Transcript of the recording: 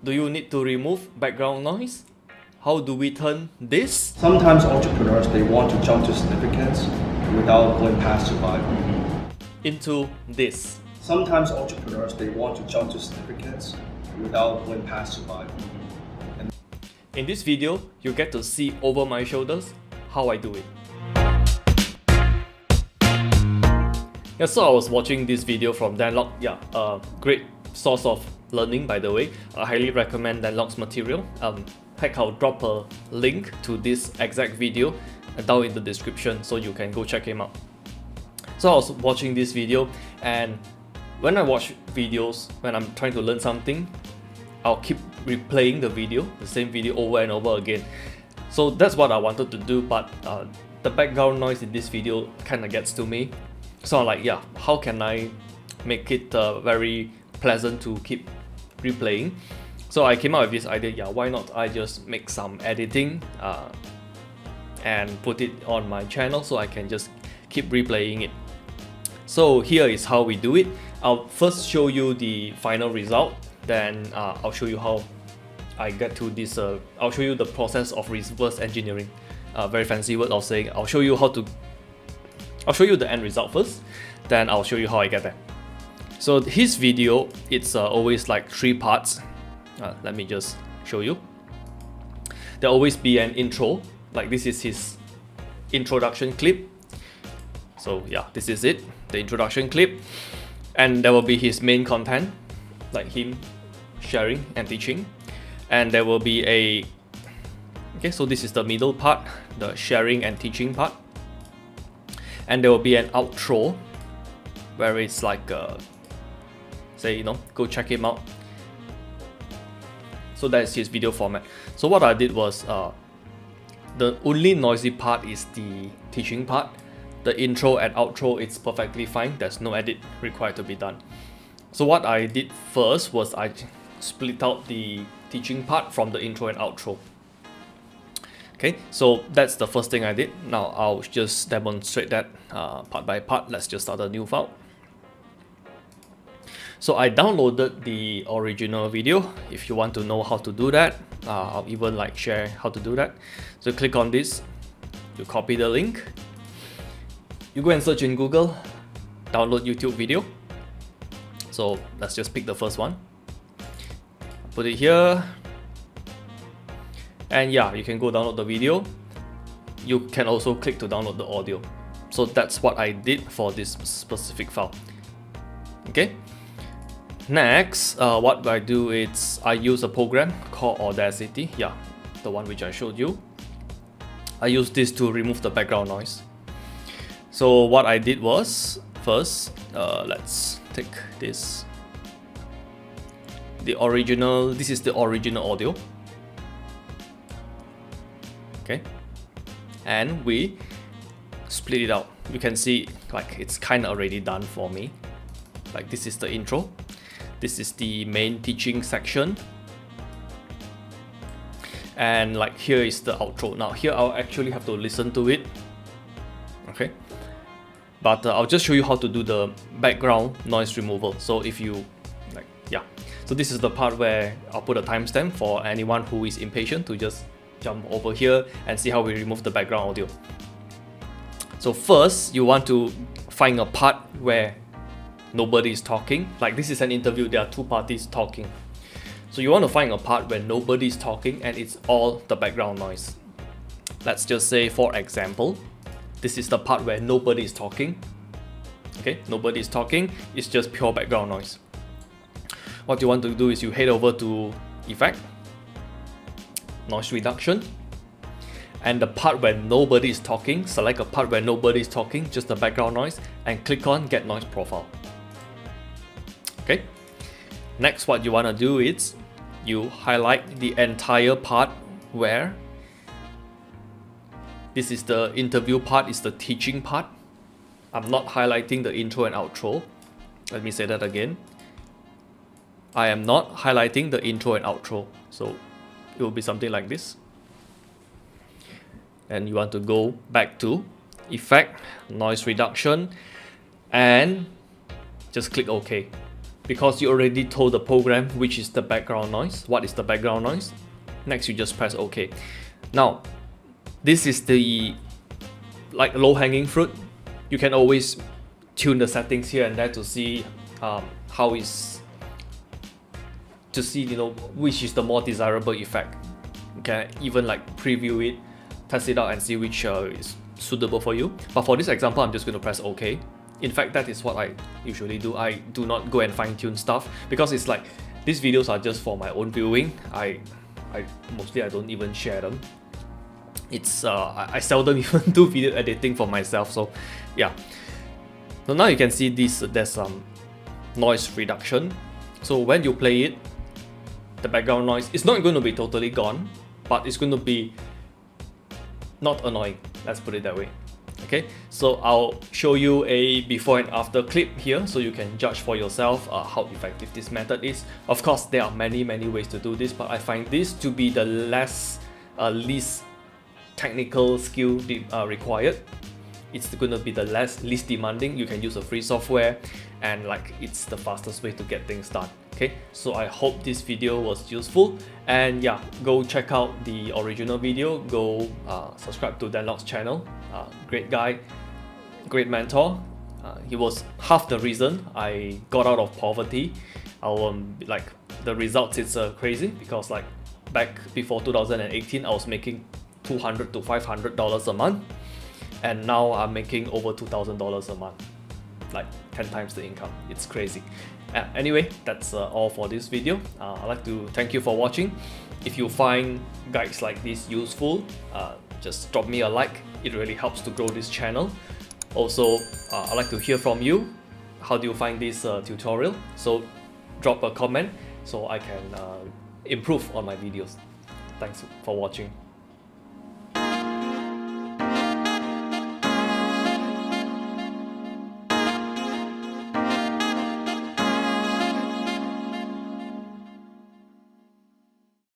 Do you need to remove background noise? How do we turn this Sometimes entrepreneurs, they want to jump to significance without going past survival. into this? Sometimes entrepreneurs, they want to jump to significance without going past survival. In this video, you get to see over my shoulders how I do it. Yeah, so I was watching this video from Dan Lok. Yeah, a great source of learning, by the way. I highly recommend Dan Lok's material. Heck, I'll drop a link to this exact video down in the description so you can go check him out. So I was watching this video, and when I watch videos, when I'm trying to learn something, I'll keep replaying the same video over and over again. So that's what I wanted to do, but the background noise in this video kind of gets to me. So I'm like, yeah, how can I make it very pleasant to keep replaying? So I came up with this idea, yeah, why not I just make some editing and put it on my channel so I can just keep replaying it. So here is how we do it. I'll first show you the final result, then I'll show you how I get to this, I'll show you the process of reverse engineering. Very fancy word of saying, I'll show you the end result first, then I'll show you how I get there. So his video, it's always like 3 parts. Let me just show you. There'll always be an intro, like this is his introduction clip. So yeah, this is it, the introduction clip. And there will be his main content, like him sharing and teaching. And there will be a, okay, so this is the middle part, the sharing and teaching part. And there will be an outro where it's like, say, go check him out. So that's his video format. So what I did was, the only noisy part is the teaching part. The intro and outro, it's perfectly fine. There's no edit required to be done. So what I did first was I split out the teaching part from the intro and outro. Okay, so that's the first thing I did. Now I'll just demonstrate that part by part. Let's just start a new file. So I downloaded the original video. If you want to know how to do that, I'll even like share how to do that. So click on this, you copy the link, you go and search in Google, download YouTube video. So let's just pick the first one, put it here, and yeah, you can go download the video. You can also click to download the audio. So that's what I did for this specific file. Okay. Next, what I do is I use a program called Audacity. Yeah, the one which I showed you. I use this to remove the background noise. So what I did was, first, let's take this. This is the original audio. Okay, and we split it out. You can see like it's kind of already done for me. Like this is the intro. This is the main teaching section. And like here is the outro. Now here I'll actually have to listen to it. Okay. But I'll just show you how to do the background noise removal. So if you like, yeah. So this is the part where I'll put a timestamp for anyone who is impatient to just jump over here and see how we remove the background audio. So first, you want to find a part where nobody is talking. Like this is an interview, there are 2 parties talking. So you want to find a part where nobody is talking and it's all the background noise. Let's just say, for example, this is the part where nobody is talking. Okay, nobody is talking, it's just pure background noise. What you want to do is you head over to Effect, Noise Reduction, and the part where nobody is talking, select a part where nobody is talking, just the background noise, and click on Get Noise Profile. Okay. Next, what you want to do is you highlight the entire part where this is the interview part, is the teaching part. I'm not highlighting the intro and outro. Let me say that again. I am not highlighting the intro and outro. So it will be something like this. And you want to go back to Effect, Noise Reduction, and just click OK. because you already told the program which is the background noise, what is the background noise. Next, you just press OK. Now, this is the like low-hanging fruit. You can always tune the settings here and there to see how is to see which is the more desirable effect. You can even like preview it, test it out, and see which is suitable for you. But for this example, I'm just going to press OK. In fact, that is what I usually do. I do not go and fine-tune stuff because it's like these videos are just for my own viewing. I mostly I don't even share them. It's I seldom even do video editing for myself. So yeah. So now you can see this. There's some noise reduction. So when you play it, the background noise is not going to be totally gone, but it's going to be not annoying. Let's put it that way. Okay, so I'll show you a before and after clip here so you can judge for yourself how effective this method is. Of course, there are many ways to do this, but I find this to be the least technical skill required. It's going to be the least demanding. You can use a free software, and like it's the fastest way to get things done. Okay, so I hope this video was useful, and yeah, go check out the original video. Go subscribe to Danlock's channel. Great guy, great mentor. He was half the reason I got out of poverty. Like the results, it's crazy because like back before 2018, I was making $200 to $500 a month, and now I'm making over $2,000 a month, like 10 times the income. It's crazy. Anyway, that's all for this video. I'd like to thank you for watching. If you find guides like this useful, just drop me a like. It really helps to grow this channel. Also, I'd like to hear from you. How do you find this tutorial? So drop a comment so I can improve on my videos. Thanks for watching.